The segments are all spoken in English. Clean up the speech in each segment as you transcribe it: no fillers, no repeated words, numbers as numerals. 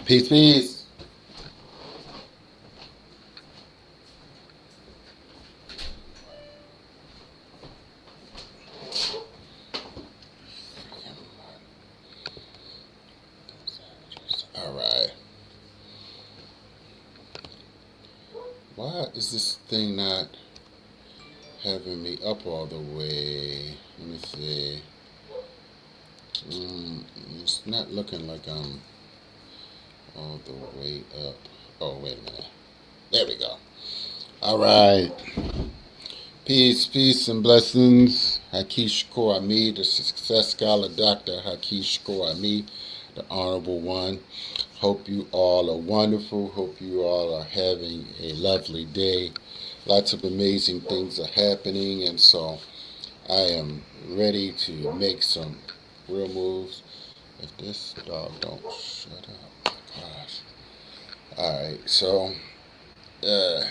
Peace, peace. All right. Why is this thing not having me up all the way? Let me see. It's not looking like I'm all the way up. Oh, wait a minute. There we go. All right. Peace, peace, and blessings. Hakish Korami, the success scholar, Dr. Hakish Korami, the Honorable One. Hope you all are wonderful. Hope you all are having a lovely day. Lots of amazing things are happening, and so I am ready to make some real moves. If this dog don't shut up, gosh. All right, so I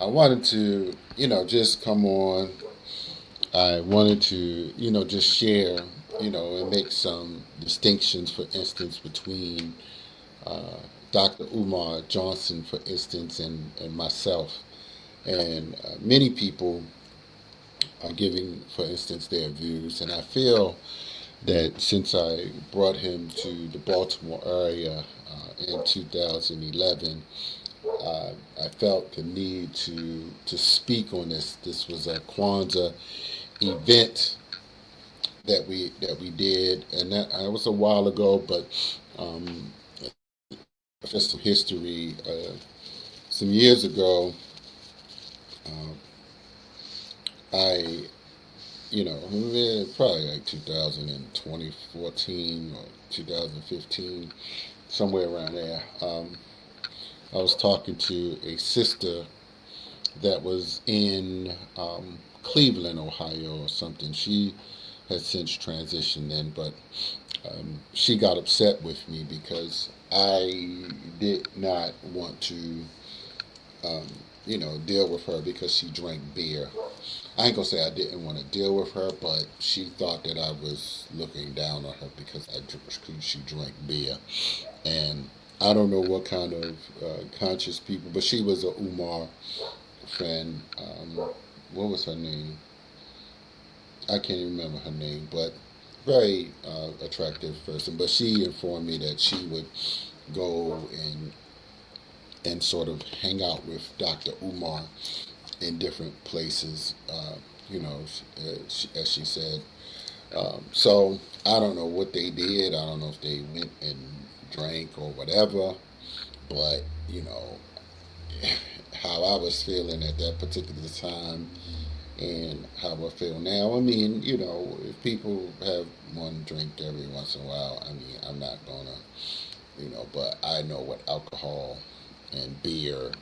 wanted to, just come on. I wanted to, just share, and make some distinctions, for instance, between Dr. Umar Johnson, for instance, and myself. And many people are giving, for instance, their views. And I feel that since I brought him to the Baltimore area in 2011, I felt the need to speak on this. This was a Kwanzaa event that we did, and that was a while ago. But for some history, some years ago, uh, I, probably like 2014 or 2015, somewhere around there. I was talking to a sister that was in Cleveland, Ohio, or something. She has since transitioned in, but she got upset with me because I did not want to, deal with her because she drank beer. I ain't gonna say I didn't want to deal with her, but she thought that I was looking down on her because she drank beer, and I don't know what kind of conscious people, but she was a Umar friend. What was her name? I can't even remember her name, but very attractive person. But she informed me that she would go and sort of hang out with Dr. Umar in different places, as she said. So I don't know what they did. I don't know if they went and drank or whatever, but how I was feeling at that particular time and how I feel now. I mean, if people have one drink every once in a while, I mean, I'm not gonna, but I know what alcohol and beer,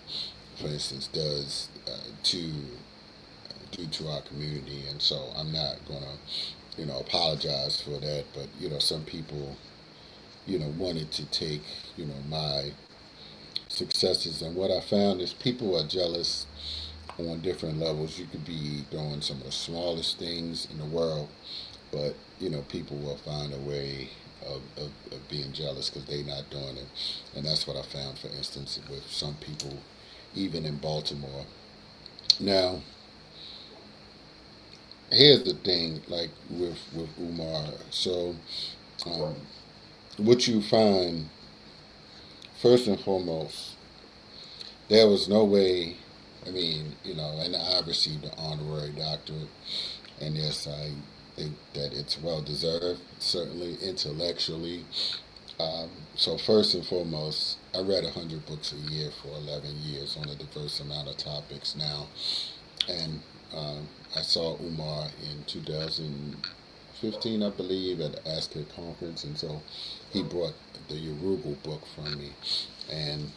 for instance, does to our community, and so I'm not gonna, apologize for that. But some people, wanted to take, my successes, and what I found is people are jealous on different levels. You could be doing some of the smallest things in the world, but people will find a way of being jealous because they're not doing it. And that's what I found, for instance, with some people, even in Baltimore. Now, here's the thing, like with Umar. So, um, what you find, first and foremost, there was no way. I mean, and I received an honorary doctorate, and yes, I think that it's well deserved, certainly intellectually. So first and foremost, I read 100 books a year for 11 years on a diverse amount of topics now, and I saw Umar in 2015, I believe, at the ASCA conference, and so he brought the Urugu book from me, and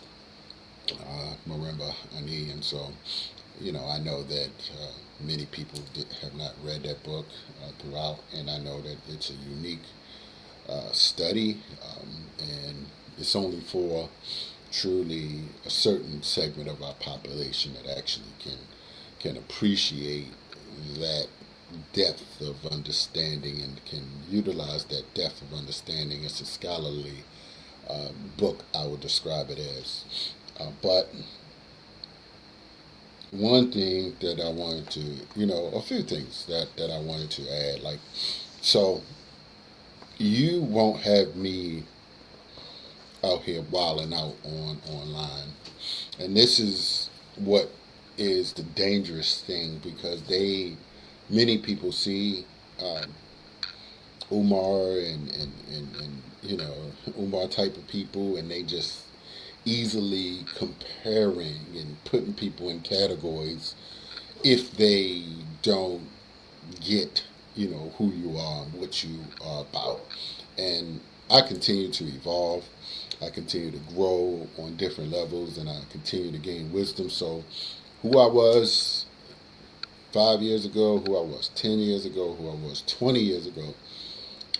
Marimba Ani, and so I know that many people have not read that book throughout, and I know that it's a unique study, and it's only for truly a certain segment of our population that actually can appreciate that depth of understanding and can utilize that depth of understanding. It's a scholarly book I would describe it as. But one thing that I wanted to, a few things that I wanted to add, like, so you won't have me out here wilding out online, and this is what is the dangerous thing, because many people see Umar and Umar type of people, and they just easily comparing and putting people in categories if they don't get who you are and what you are about. And I continue to evolve, I continue to grow on different levels, and I continue to gain wisdom. So who I was 5 years ago, who I was 10 years ago, who I was 20 years ago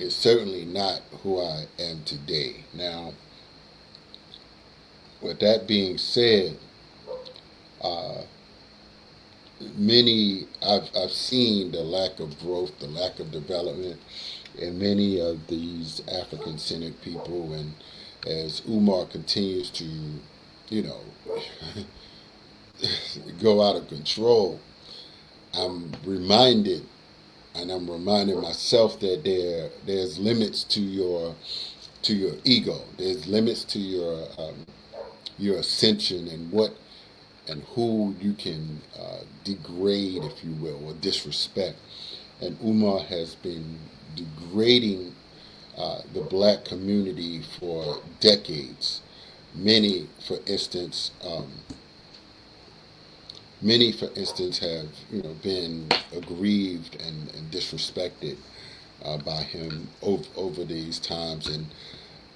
is certainly not who I am today. Now, with that being said, uh, I've seen the lack of growth, the lack of development in many of these African-centered people, and as Umar continues to, you know, go out of control, I'm reminded, and I'm reminding myself that there's limits to your ego. There's limits to your ascension and what and who you can degrade, if you will, or disrespect. And Umar has been degrading the black community for decades. Many, for instance, have been aggrieved and disrespected by him over these times, and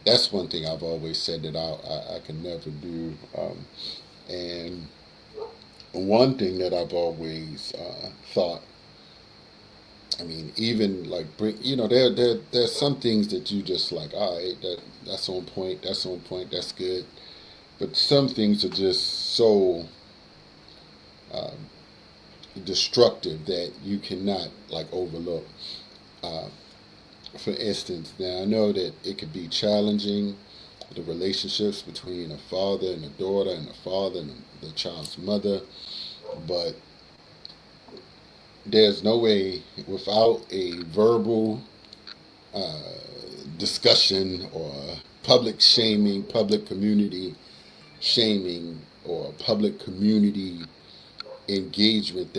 that's one thing I've always said that I can never do. And one thing that I've always thought, I mean, even like there's some things that you just like, all right, that's on point, that's good, but some things are just so destructive that you cannot like overlook. For instance, now I know that it could be challenging, the relationships between a father and a daughter, and a father and the child's mother, but there's no way without a verbal discussion or public shaming, public community shaming, or public community engagement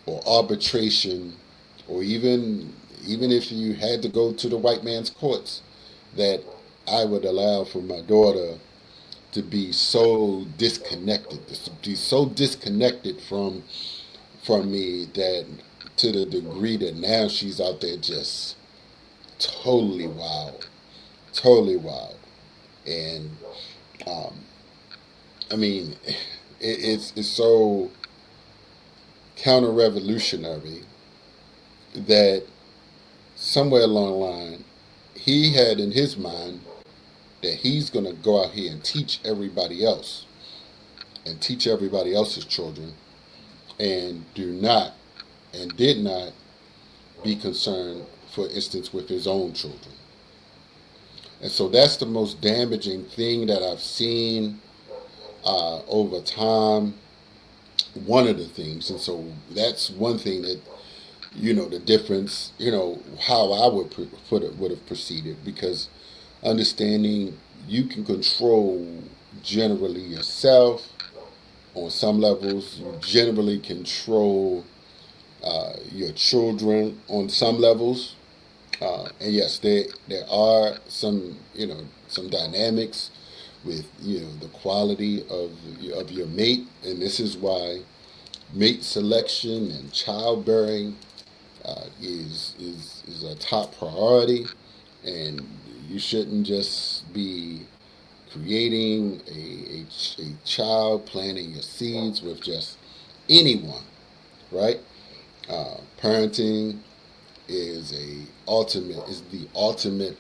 or arbitration, or even if you had to go to the white man's courts, that I would allow for my daughter to be so disconnected, from me, that to the degree that now she's out there just totally wild, and I mean, it's so counter-revolutionary that somewhere along the line he had in his mind that he's going to go out here and teach everybody else and teach everybody else's children, and did not be concerned, for instance, with his own children. And so that's the most damaging thing that I've seen over time. One of the things, and so that's one thing that the difference, how I would would have proceeded, because understanding you can control generally yourself on some levels, you generally control your children on some levels, and yes, there are some dynamics with the quality of your mate, and this is why mate selection and childbearing is a top priority, and you shouldn't just be creating a child, planting your seeds with just anyone, right? Parenting is the ultimate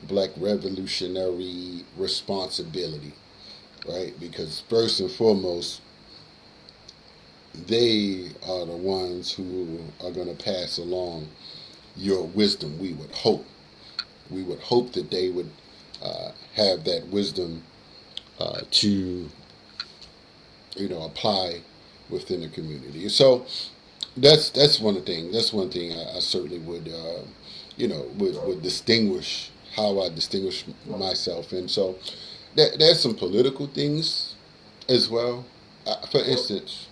black revolutionary responsibility, right? Because first and foremost, they are the ones who are going to pass along your wisdom. We would hope that they would have that wisdom to apply within the community. So that's one thing. That's one thing I certainly would would distinguish how I distinguish myself. And so there's some political things as well. For instance,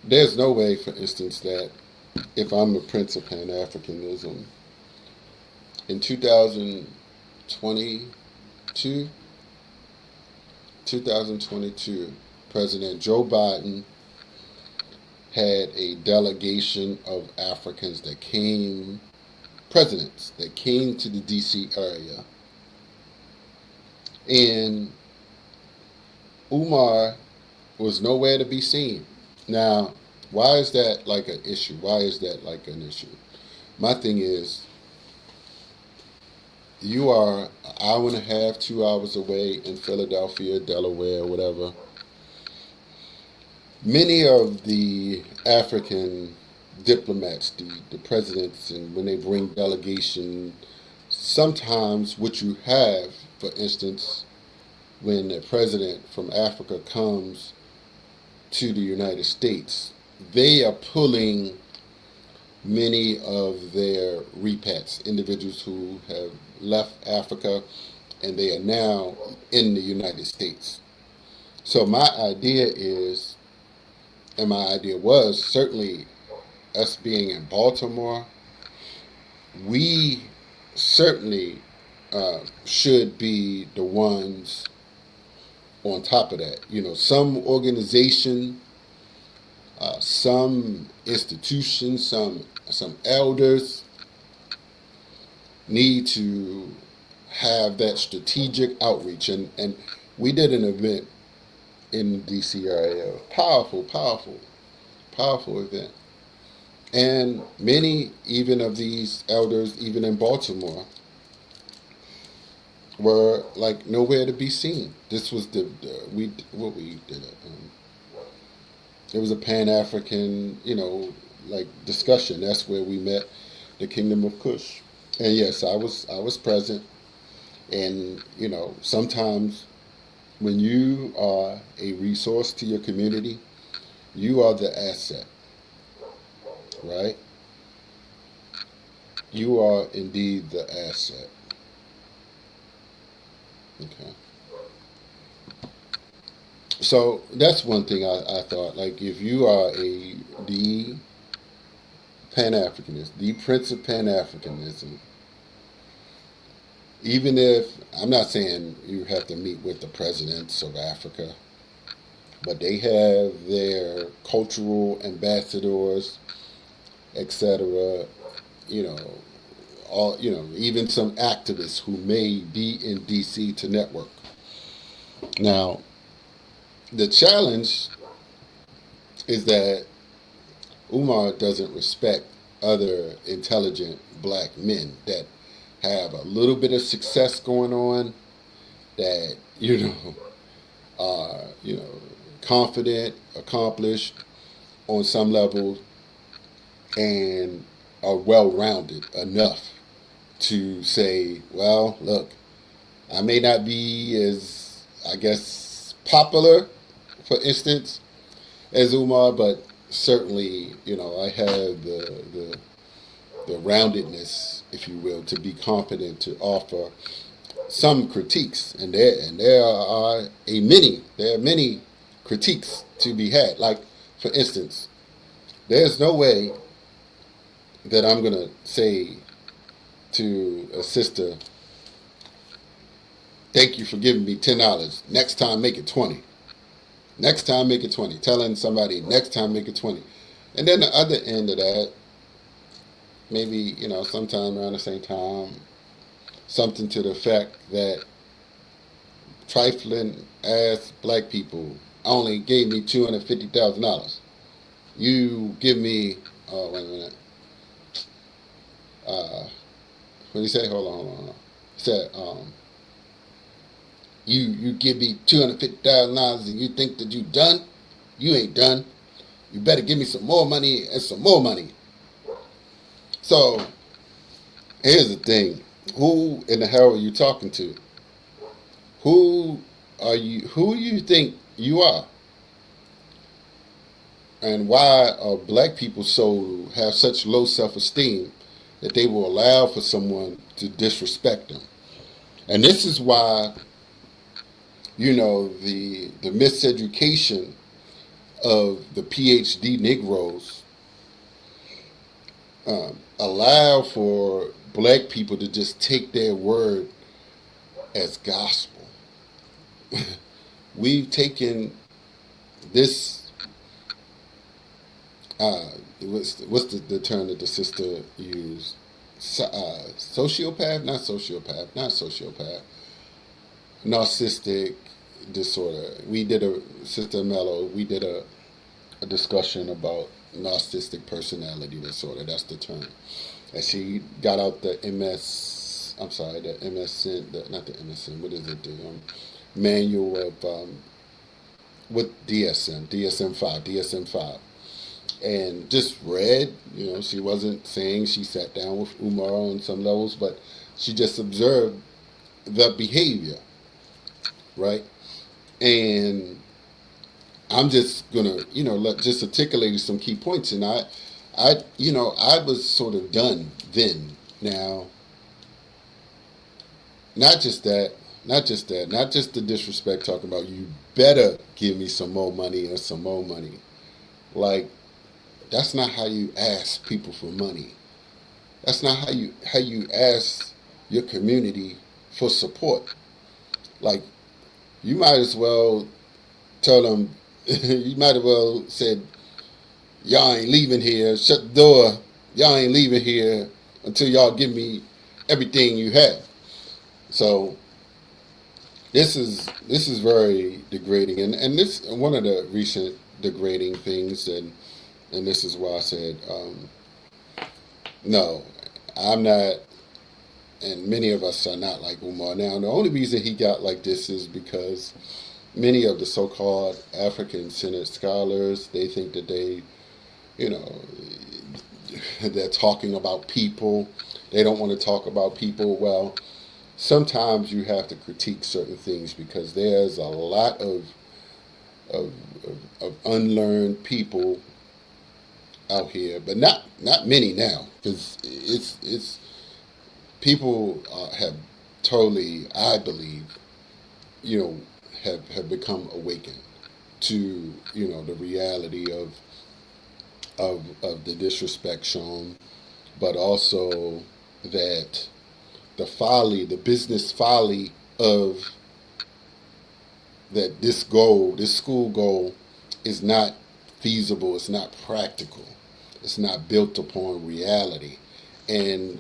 there's no way, for instance, that if I'm a Prince of Pan Africanism in 2022, President Joe Biden had a delegation of Africans that came, presidents that came to the DC area. And Umar was nowhere to be seen. Now, why is that like an issue? Why is that like an issue? My thing is, you are an hour and a half, 2 hours away in Philadelphia, Delaware, whatever. Many of the African diplomats, the presidents, and when they bring delegation, sometimes what you have, for instance, when a president from Africa comes to the United States, they are pulling many of their repats, individuals who have left Africa and they are now in the United States. So my idea is, and my idea was, certainly us being in Baltimore, we certainly should be the ones on top of that. Some organization, some institution, some elders need to have that strategic outreach. And we did an event in the DC area, powerful event. And many, even of these elders, even in Baltimore, were like nowhere to be seen. This was what we did. It was a Pan-African, discussion. That's where we met the Kingdom of Kush. And yes, I was present. And sometimes when you are a resource to your community, you are the asset, right? You are indeed the asset. Okay. So that's one thing I thought. Like, if you are the Pan-Africanist, the Prince of Pan-Africanism, even if, I'm not saying you have to meet with the presidents of Africa, but they have their cultural ambassadors, etc. Even some activists who may be in DC to network. Now, the challenge is that Umar doesn't respect other intelligent black men that have a little bit of success going on, that are confident, accomplished on some level, and are well-rounded enough to say, well, look, I may not be as, I guess, popular, for instance, as Umar, but certainly, I have the roundedness, if you will, to be confident to offer some critiques, and there are many critiques to be had. Like, for instance, there's no way that I'm gonna say to a sister, thank you for giving me $10. Next time, make it 20. Next time, make it 20. Telling somebody, next time, make it 20. And then the other end of that, maybe, sometime around the same time, something to the effect that trifling ass black people only gave me $250,000. You give me, wait a minute. What did he say? Hold on. He said, you give me $250,000 and you think that you done? You ain't done. You better give me some more money and some more money. So, here's the thing. Who in the hell are you talking to? Who are you? Who you think you are? And why are black people so have such low self-esteem that they will allow for someone to disrespect them? And this is why, the miseducation of the PhD Negroes allow for black people to just take their word as gospel. We've taken this. What's the term that the sister used? Sociopath, not sociopath, narcissistic disorder. Sister Mello, we did a discussion about narcissistic personality disorder. That's the term. And she got out the the MSN, not the MSN, what is it? The manual of, with DSM-5, and just read, she wasn't saying she sat down with Umar on some levels, but she just observed the behavior, right? And I'm just gonna, just articulate some key points. And I was sort of done then. Now, not just the disrespect, talking about you better give me some more money or some more money. Like, that's not how you ask people for money. That's not how you ask your community for support. Like, you might as well tell them, you might as well said, y'all ain't leaving here, shut the door, y'all ain't leaving here until y'all give me everything you have. So this is very degrading, and this one of the recent degrading things, and this is why I said, no, I'm not, and many of us are not like Umar. Now, the only reason he got like this is because many of the so-called African-centered scholars, they think that they're talking about people. They don't want to talk about people. Well, sometimes you have to critique certain things because there's a lot of unlearned people out here, but not many now, because it's people have totally, I believe, have become awakened to the reality of the disrespect shown, but also that the business folly of that this school goal is not feasible, it's not practical, it's not built upon reality. And,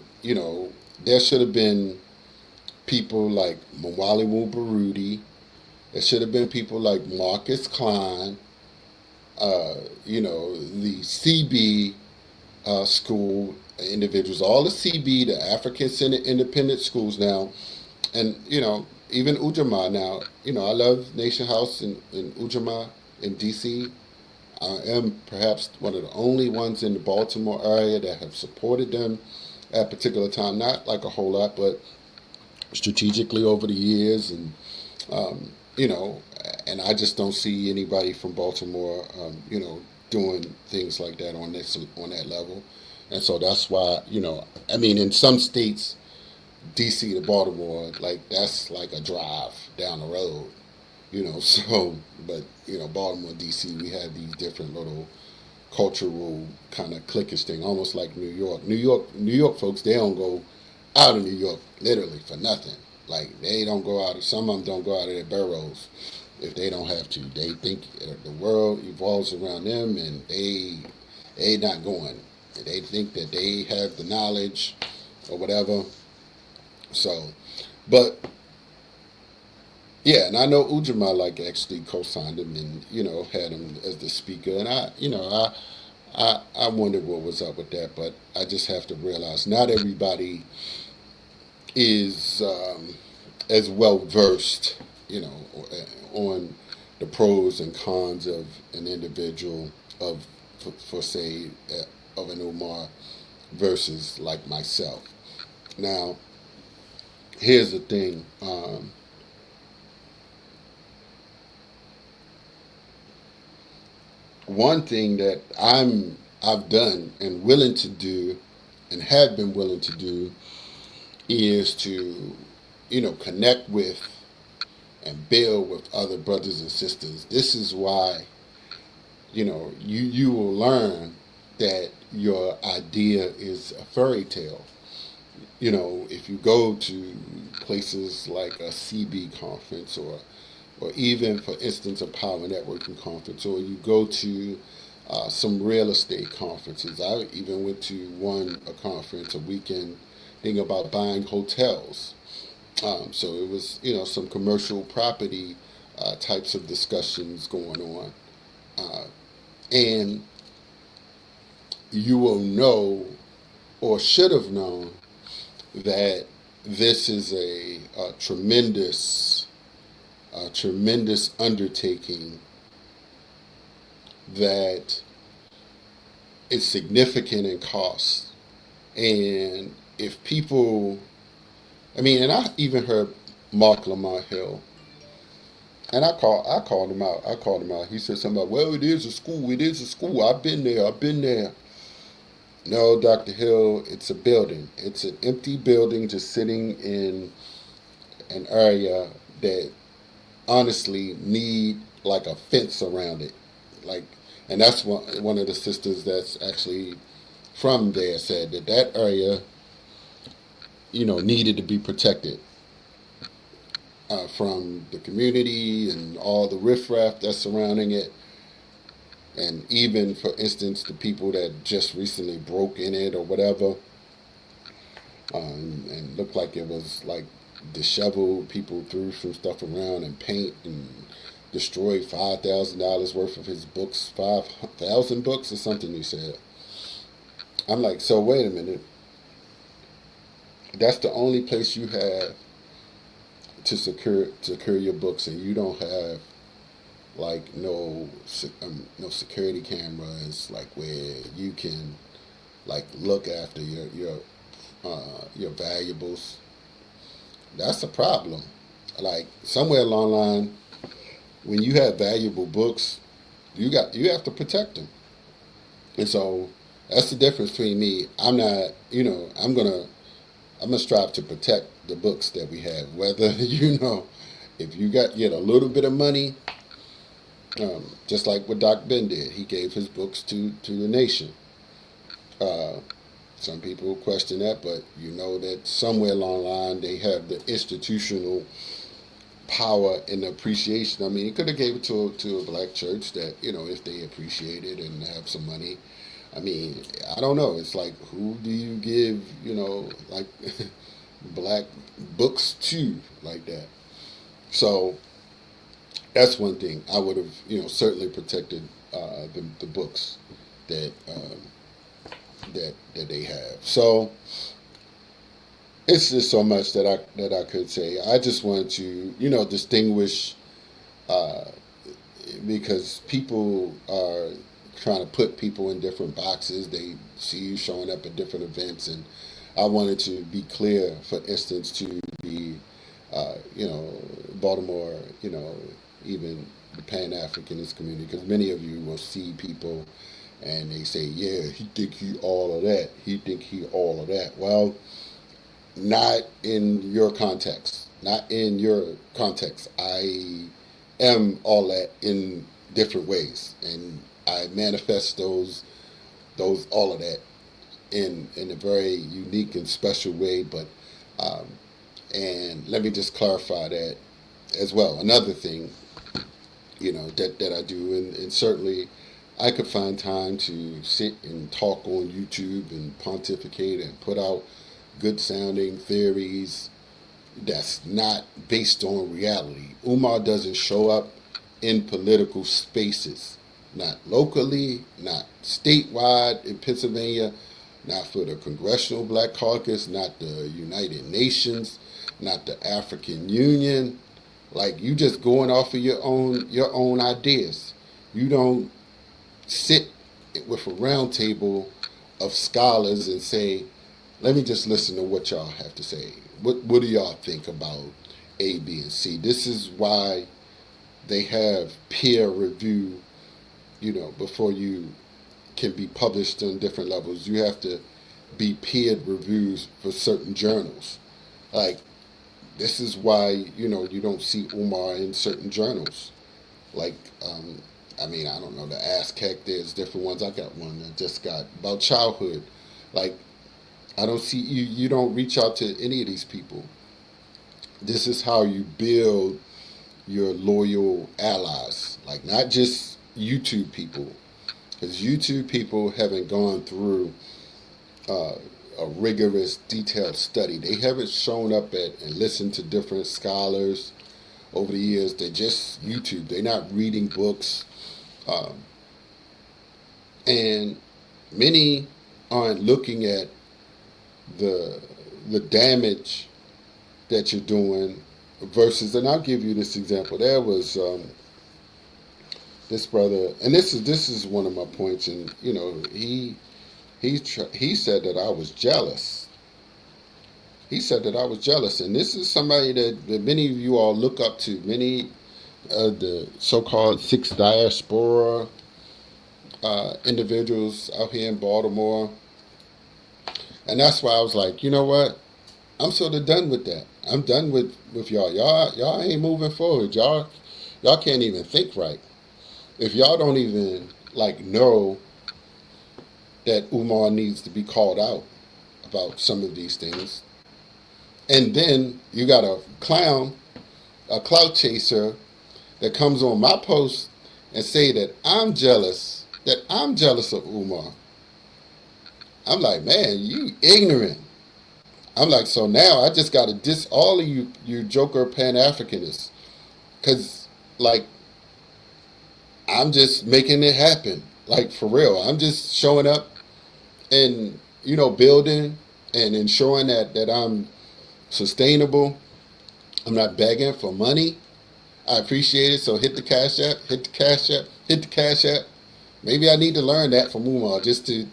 there should have been people like Mwalimu Barudi, there should have been people like Marcus Klein, the CB school individuals, all the CB, the African Centered Independent Schools now, and, even Ujamaa now. I love Nation House in Ujamaa in D.C. I am perhaps one of the only ones in the Baltimore area that have supported them at a particular time. Not like a whole lot, but strategically over the years. And, and I just don't see anybody from Baltimore, doing things like that on that level. And so that's why, in some states, D.C. to Baltimore, like, that's like a drive down the road. So, but, Baltimore, D.C., we have these different little cultural kind of cliquish thing, almost like New York. New York folks, they don't go out of New York literally for nothing. Like, they don't go out, some of them don't go out of their boroughs if they don't have to. They think the world evolves around them, and they not going. They think that they have the knowledge or whatever. So, but yeah, and I know Ujamaa actually co-signed him and had him as the speaker, and I wondered what was up with that, but I just have to realize not everybody is as well versed, on the pros and cons of an individual for say of an Umar versus like myself. Now, here's the thing. One thing that I've done and willing to do, and have been willing to do, is to, connect with and build with other brothers and sisters. This is why, you will learn that your idea is a fairy tale. If you go to places like a CB conference, or even, for instance, a power networking conference, or you go to some real estate conferences. I even went to a conference, a weekend thing about buying hotels. So it was, some commercial property types of discussions going on. And you will know, or should have known, that this is a tremendous undertaking that is significant in cost. And if people, and I even heard Mark Lamar Hill, and I called him out. He said something about, well, it is a school. I've been there. No, Dr. Hill, it's a building. It's an empty building just sitting in an area that honestly need like a fence around it. And that's one of the sisters that's actually from there said that area, needed to be protected from the community and all the riffraff that's surrounding it. And even, for instance, the people that just recently broke in it or whatever, and looked like it was like disheveled. People threw some stuff around and paint and destroyed $5,000 worth of his books, 5,000 books or something, he said. I'm like, so wait a minute. That's the only place you have to secure your books, and you don't have like no security cameras, like where you can like look after your valuables. That's a problem. Like somewhere along the line, when you have valuable books, you have to protect them. And so that's the difference between me. I'm not, I'm gonna strive to protect the books that we have. Whether if you get a little bit of money, just like what Doc Ben did, he gave his books to the nation. Some people question that, but that somewhere along the line they have the institutional power and appreciation. He could have gave it to a black church that, if they appreciate it and have some money. I don't know. It's like, who do you give, like black books to like that? So that's one thing. I would have, certainly protected the books that they have. So it's just so much that I could say. I just wanted to, distinguish, because people are trying to put people in different boxes. They see you showing up at different events, and I wanted to be clear, for instance, to the, Baltimore, even the Pan-Africanist community, because many of you will see people and they say, yeah, he think he all of that. He think he all of that. Well, not in your context. Not in your context. I am all that in different ways, and I manifest those all of that in a very unique and special way. But and let me just clarify that as well. Another thing, that I do, and certainly I could find time to sit and talk on YouTube and pontificate and put out good sounding theories that's not based on reality. Umar doesn't show up in political spaces, not locally, not statewide in Pennsylvania, not for the Congressional Black Caucus, not the United Nations, not the African Union. Like, you just going off of your own ideas. You don't sit with a round table of scholars and say, let me just listen to what y'all have to say. what do y'all think about A, B, and C? This is why they have peer review, before you can be published on different levels. You have to be peer reviews for certain journals. Like, this is why, you don't see Umar in certain journals. Like, I don't know, the ASCAC, there's different ones. I got one that just got about childhood. Like, I don't see, you don't reach out to any of these people. This is how you build your loyal allies. Like, not just YouTube people. Because YouTube people haven't gone through a rigorous, detailed study. They haven't shown up at and listened to different scholars over the years. They're just YouTube. They're not reading books. And many aren't looking at the damage that you're doing versus, and I'll give you this example. There was this brother, and this is one of my points, and he said that I was jealous. He said that I was jealous, and this is somebody that many of you all look up to. Many of the so-called six diaspora individuals out here in Baltimore, and that's why I was like, you know what? I'm sort of done with that. I'm done with y'all. Y'all ain't moving forward. Y'all can't even think right. If y'all don't even know that Umar needs to be called out about some of these things, and then you got a clown, a clout chaser that comes on my post and say that I'm jealous of Umar. I'm like, man, you ignorant. I'm like, so now I just got to diss all of you joker Pan-Africanists. Because, I'm just making it happen. For real. I'm just showing up and, building and ensuring that I'm sustainable. I'm not begging for money. I appreciate it. So hit the Cash App, hit the Cash App. Maybe I need to learn that from Umar just to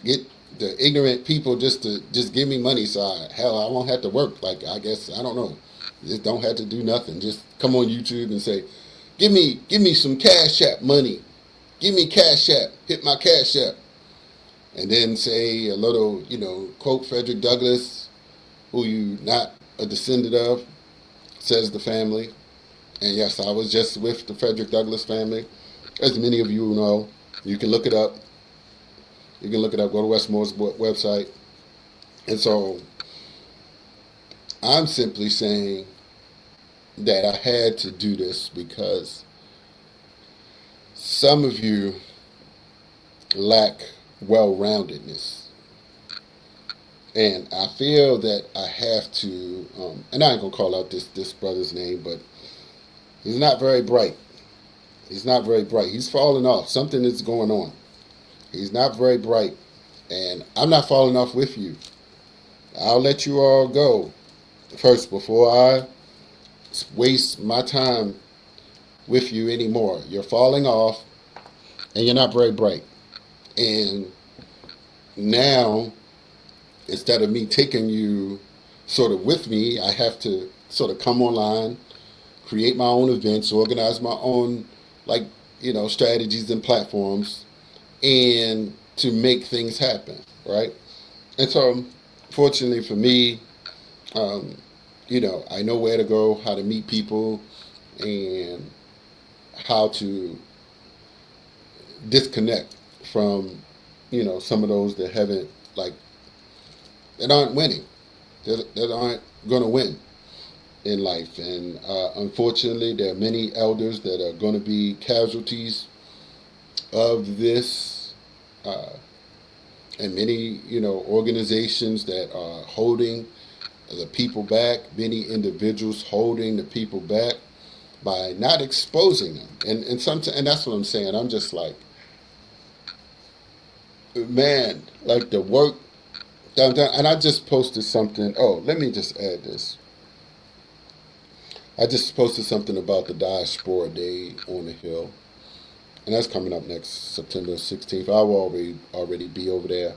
get the ignorant people just give me money so I won't have to work. I guess, I don't know. Just don't have to do nothing. Just come on YouTube and say, give me some Cash App money. Give me Cash App. Hit my Cash App. And then say a little, quote Frederick Douglass, who you not a descendant of, says the family. And yes, I was just with the Frederick Douglass family. As many of you know, you can look it up. You can look it up, go to Westmore's website. And so I'm simply saying that I had to do this because some of you lack well-roundedness. And I feel that I have to, and I ain't going to call out this brother's name, but he's not very bright. He's not very bright. He's falling off. Something is going on. He's not very bright, and I'm not falling off with you. I'll let you all go first before I waste my time with you anymore. You're falling off, and you're not very bright. And now, instead of me taking you sort of with me, I have to sort of come online, create my own events, organize my own, strategies and platforms, and to make things happen, right? And so, fortunately for me, I know where to go, how to meet people, and how to disconnect from, some of those that haven't, that aren't winning, that aren't going to win in life. And unfortunately, there are many elders that are going to be casualties of this, and many, organizations that are holding the people back, many individuals holding the people back by not exposing them. And that's what I'm saying. I'm just like, man, the work done. And I just posted something. Oh, let me just add this. I just posted something about the Diaspora Day on the Hill. And that's coming up next September 16th. I will already be over there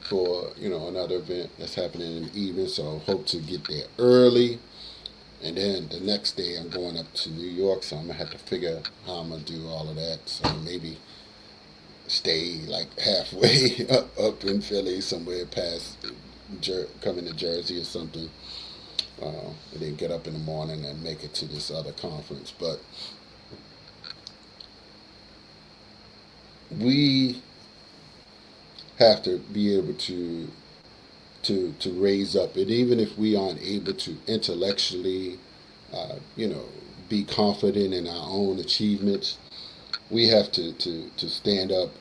for another event that's happening in the evening. So hope to get there early. And then the next day I'm going up to New York, so I'm gonna have to figure how I'm gonna do all of that. So maybe stay like halfway up in Philly, somewhere past coming to Jersey or something, and then get up in the morning and make it to this other conference. But we have to be able to raise up, and even if we aren't able to intellectually, you know, be confident in our own achievements, we have to stand up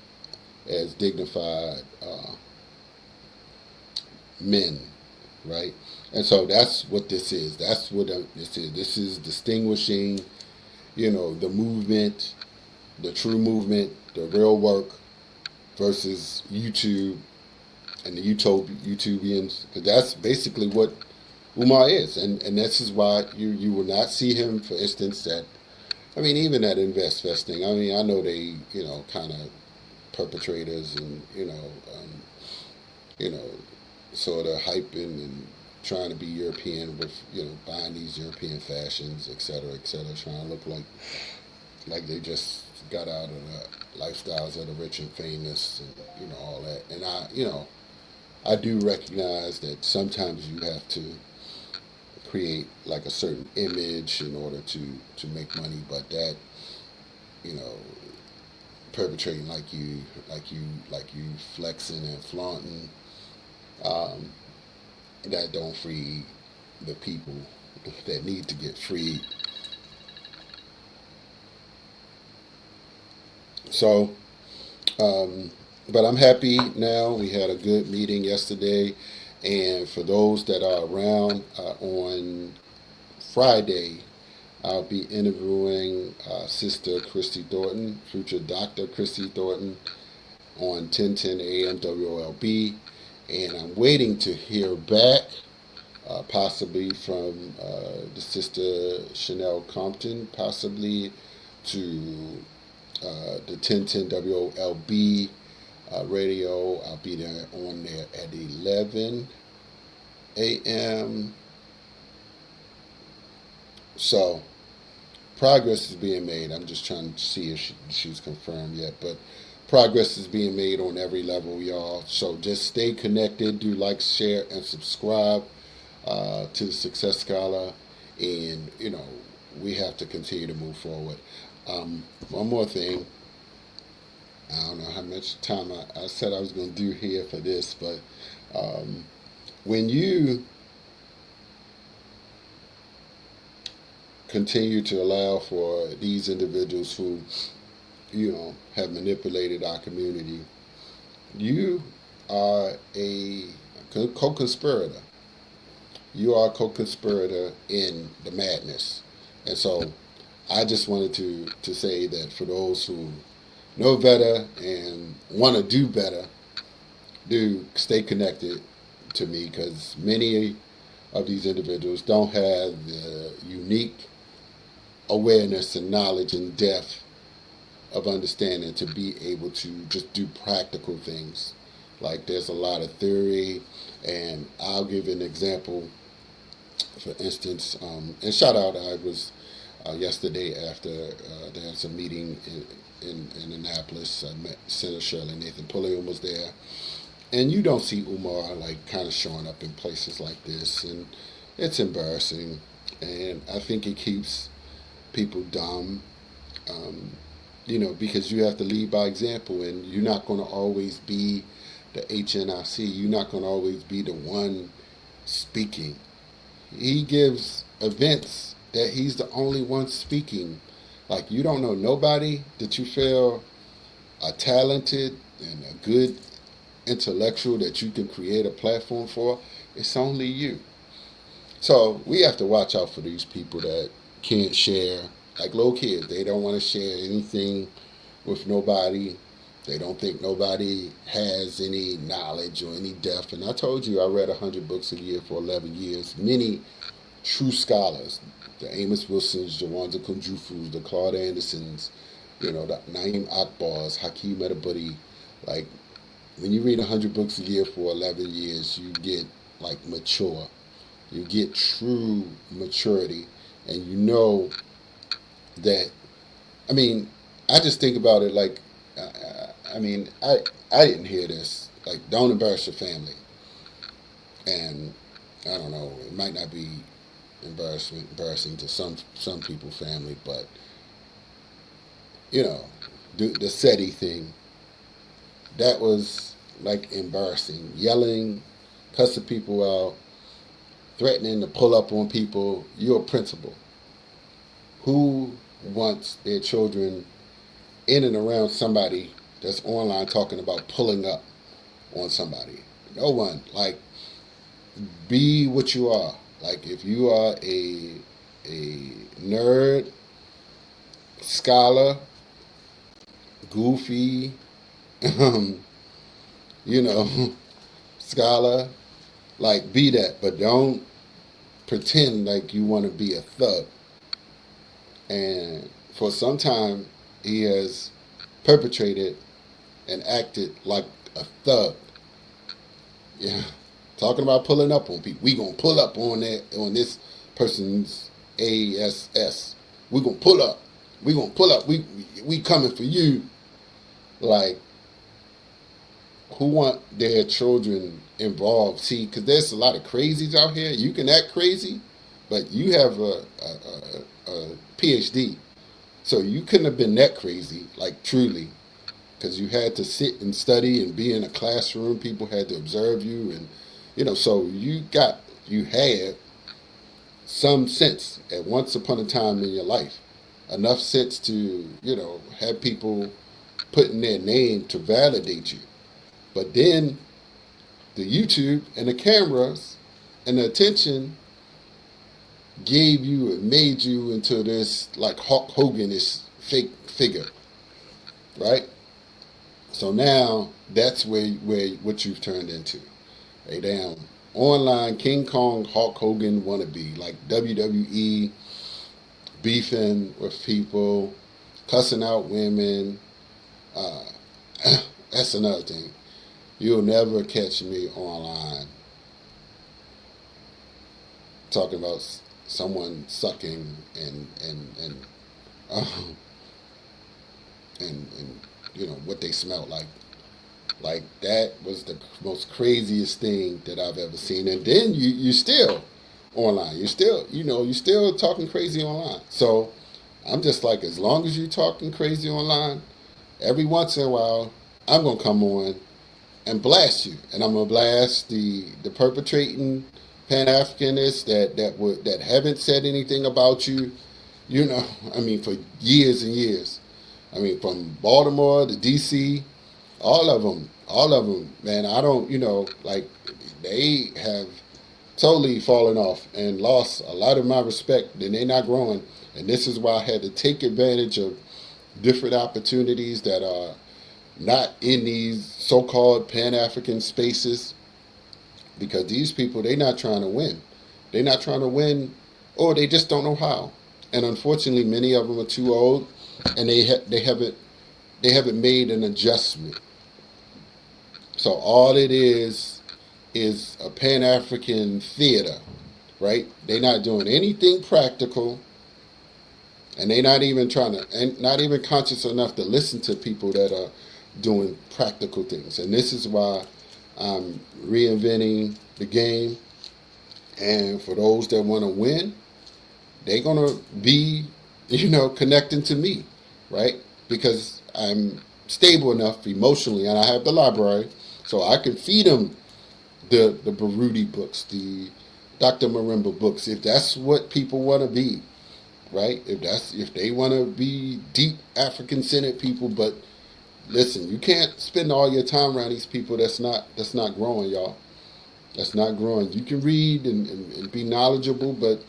as dignified men, right? And so that's what this is. That's what this is. This is distinguishing, the movement, the true movement, the real work versus YouTube and the YouTubians. Because that's basically what Umar is. And this is why you will not see him, for instance, even at Invest Festing. I know they, kind of perpetrators and, sort of hyping and trying to be European with, buying these European fashions, et cetera, trying to look like they just got out of the lifestyles of the rich and famous and, all that. And I do recognize that sometimes you have to create like a certain image in order to make money, but that, perpetrating like you flexing and flaunting, that don't free the people that need to get freed. So, but I'm happy now. We had a good meeting yesterday, and for those that are around, on Friday, I'll be interviewing Sister Christy Thornton, future Dr. Christy Thornton, on 1010 AM WOLB, and I'm waiting to hear back, possibly from the Sister Chanel Compton, possibly to the 1010 WOLB radio. I'll be there on there at 11 a.m. So progress is being made. I'm just trying to see if she's confirmed yet, but progress is being made on every level, y'all. So just stay connected. Do like, share, and subscribe to the Success Scholar, and we have to continue to move forward. One more thing. I don't know how much time I said I was going to do here for this, but when you continue to allow for these individuals who, have manipulated our community, you are a co-conspirator. You are a co-conspirator in the madness. And so I just wanted to say that for those who know better and want to do better, do stay connected to me, because many of these individuals don't have the unique awareness and knowledge and depth of understanding to be able to just do practical things. Like, there's a lot of theory, and I'll give an example. For instance, and shout out, I was yesterday after there's a meeting in Annapolis. I met Senator Shirley Nathan Pulliam was there, and you don't see Umar like kind of showing up in places like this, and it's embarrassing, and I think it keeps people dumb, because you have to lead by example, and you're not going to always be the HNIC. You're not going to always be the one speaking. He gives events that he's the only one speaking. Like, you don't know nobody that you feel are talented and a good intellectual that you can create a platform for. It's only you. So we have to watch out for these people that can't share. Like little kids, they don't want to share anything with nobody. They don't think nobody has any knowledge or any depth. And I told you, I read 100 books a year for 11 years. Many true scholars, the Amos Wilsons, Jawanza Kunjufus, the Claude Andersons, the Naeem Akbars, Hakeem Edebudi, like when you read 100 books a year for 11 years, you get like mature. You get true maturity, and you know that. I mean, I just think about it like, I mean, I didn't hear this. Like, don't embarrass your family, and I don't know. It might not be embarrassing to some people, family, but you know, the SETI thing, that was like embarrassing. Yelling, cussing people out, threatening to pull up on people. You're a principal. Who wants their children in and around somebody that's online talking about pulling up on somebody? No one. Like, be what you are. Like, if you are a nerd, scholar, goofy, you know, scholar, like, be that, but don't pretend like you want to be a thug. And for some time, he has perpetrated and acted like a thug. Yeah, talking about pulling up on people. We gonna pull up on this person's ASS. We gonna pull up. We gonna pull up. We coming for you. Like, who want their children involved? See, because there's a lot of crazies out here. You can act crazy, but you have a PhD, so you couldn't have been that crazy, like, truly, because you had to sit and study and be in a classroom. People had to observe you, and so you had some sense at once upon a time in your life, enough sense to have people putting their name to validate you. But then the YouTube and the cameras and the attention gave you and made you into this like Hulk Hogan-ish fake figure, right? So now that's where what you've turned into, a damn online King Kong Hulk Hogan wannabe, like WWE, beefing with people, cussing out women. That's another thing. You'll never catch me online talking about someone sucking and what they smell like. Like, that was the most craziest thing that I've ever seen. And then you still online. You still talking crazy online. So I'm just like, as long as you're talking crazy online, every once in a while I'm gonna come on and blast you, and I'm gonna blast the perpetrating Pan-Africanists that haven't said anything about you. I mean, for years and years. I mean, from Baltimore to DC, all of them, man. I don't, like, they have totally fallen off and lost a lot of my respect, and they're not growing. And this is why I had to take advantage of different opportunities that are not in these so-called Pan-African spaces, because these people, they're not trying to win. They're not trying to win, or they just don't know how. And unfortunately, many of them are too old, and they haven't made an adjustment. So all it is a Pan-African theater, right? They're not doing anything practical, and they're not even not even conscious enough to listen to people that are doing practical things. And this is why I'm reinventing the game. And for those that want to win, they're going to be, connecting to me, right? Because I'm stable enough emotionally, and I have the library, so I can feed them the Baruti books, the Dr. Marimba books, if that's what people want to be, right? If they want to be deep African-centered people. But listen, you can't spend all your time around these people that's not growing, y'all. That's not growing. You can read and be knowledgeable, but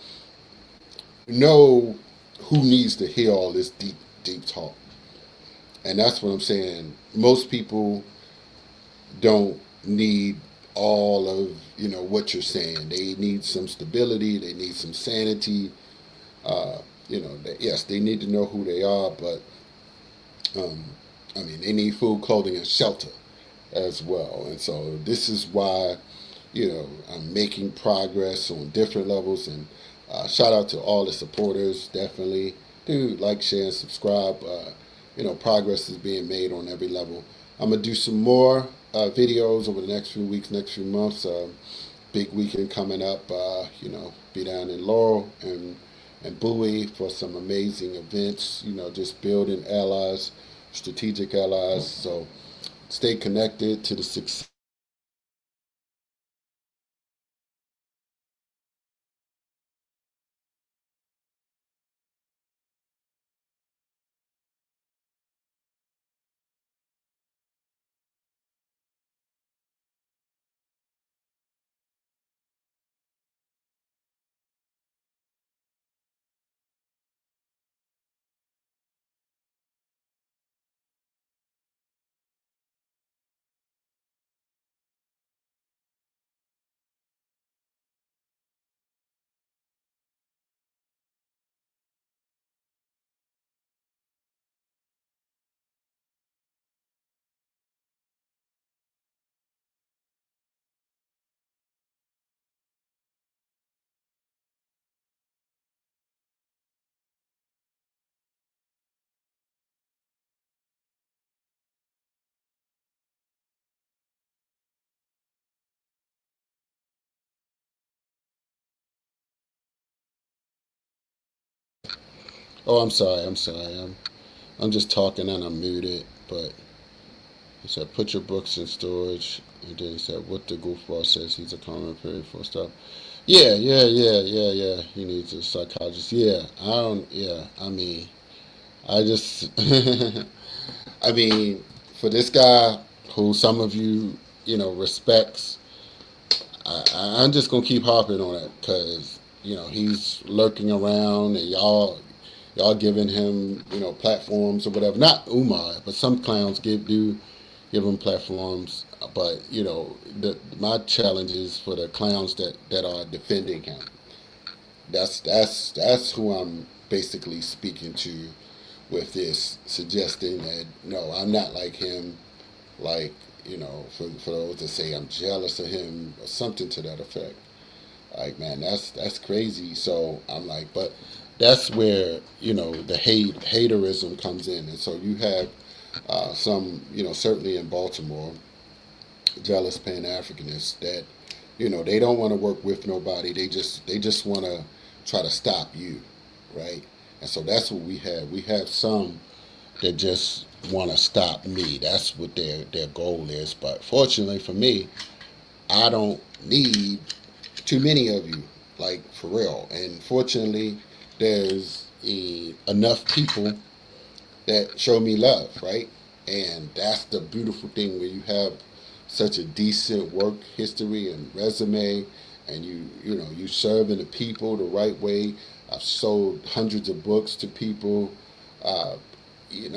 know who needs to hear all this deep talk. And that's what I'm saying. Most people don't need all of what you're saying. They need some stability. They need some sanity. Yes, they need to know who they are, but they need food, clothing, and shelter. as well. And so this is why, I'm making progress on different levels. And shout out to all the supporters. Definitely do like, share, and subscribe. Progress is being made on every level. I'm gonna do some more videos over the next few weeks, next few months. Big weekend coming up. Be down in Laurel and Bowie for some amazing events. Just building allies, strategic allies. So stay connected to the success. Oh, I'm sorry. I'm sorry. I'm just talking and I'm muted. But he said, put your books in storage. And then he said, what the goofball says, he's a common period for stuff. Yeah. He needs a psychologist. Yeah, I don't. Yeah, I mean, I just. I mean, for this guy who some of you, respects, I'm just gonna keep harping on it because he's lurking around and y'all giving him platforms or whatever. Not Umar, but some clowns do give him platforms. But my challenge is for the clowns that are defending him. That's who I'm basically speaking to with this, suggesting that no, I'm not like him. Like for those that say I'm jealous of him or something to that effect. Like, man, that's crazy. So I'm like, but that's where the haterism comes in. And so you have some, certainly in Baltimore, jealous Pan Africanists that they don't want to work with nobody. They just want to try to stop you, right? And so that's what we have. We have some that just want to stop me. That's what their goal is. But fortunately for me, I don't need too many of you, like for real. And fortunately, there's enough people that show me love, right? And that's the beautiful thing when you have such a decent work history and resume, and you serving the people the right way. I've sold hundreds of books to people, uh,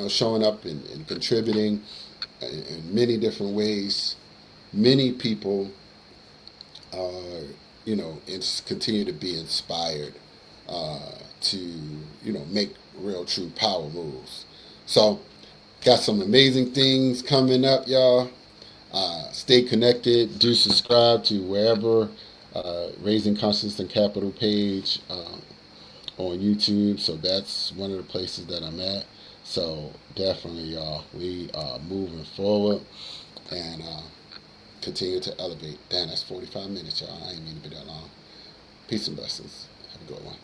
showing up and contributing in many different ways. Many people are, continue to be inspired to, make real true power moves. So, got some amazing things coming up, y'all. Stay connected. Do subscribe to wherever Raising Conscience and Capital page on YouTube. So that's one of the places that I'm at. So definitely, y'all, we are moving forward and continue to elevate. Damn, that's 45 minutes, y'all. I ain't mean to be that long. Peace and blessings. Have a good one.